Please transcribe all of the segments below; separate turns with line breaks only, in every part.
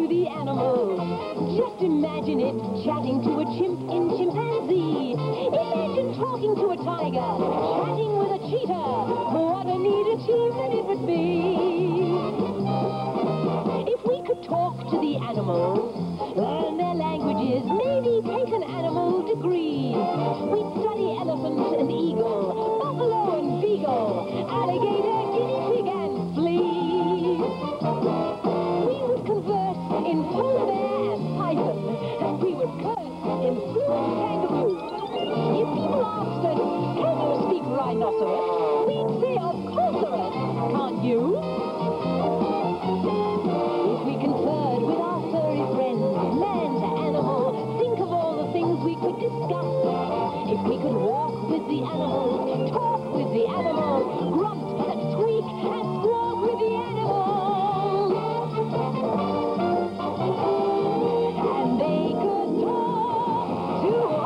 to the animals. Just imagine it chatting to a chimp in chimpanzee. Imagine talking to a tiger, chatting with a cheetah. What a neat achievement it would be. If we could talk to the animals, learn their languages, maybe take an animal degree. We'd study elephant and eagle, buffalo and beagle, alligator, guinea pig and flea. We would converse in polar bear and python, and we would curse in fluent kangaroo. If people asked us, can you speak rhinoceros? We'd say, of course, can't you? If we conferred with our furry friends, man to animal, think of all the things we could discuss. If we could walk with the animals, talk with the animals, grunt and squeak and squawk with the animals. And they could talk to us.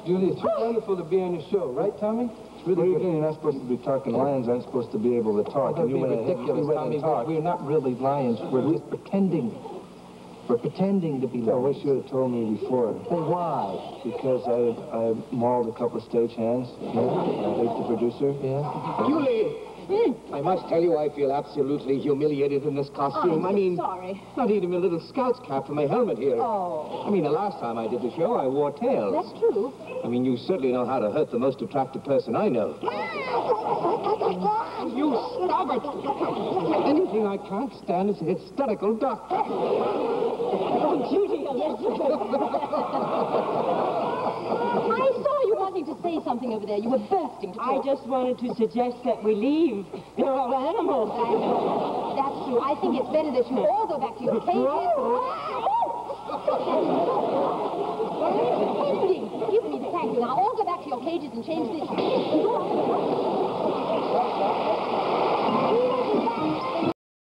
Julie, it's wonderful to be on your show, right, Tommy? It's really good. You're not supposed to be talking lions. I'm supposed to be able to talk.
That'd be ridiculous, Tommy. We're not really lions. We're just pretending. We're pretending to be lions.
I wish you had told me before.
Well, why?
Because I mauled a couple of stagehands. Like the producer.
Yeah.
Julie! I must tell you, I feel absolutely humiliated in this costume.
I'm sorry.
Not even my little scout's cap for my helmet here.
Oh.
I mean, the last time I did the show, I wore tails.
That's true.
I mean, you certainly know how to hurt the most attractive person I know. You stop it! Anything I can't stand is a hysterical doctor.
Oh, Judy, yes. I saw you wanting to say something over there. You were bursting to talk.
I just wanted to suggest that we leave. They're all animals.
That's true. I think it's better that you all go back to your cages. You're pretending. You cages and change this.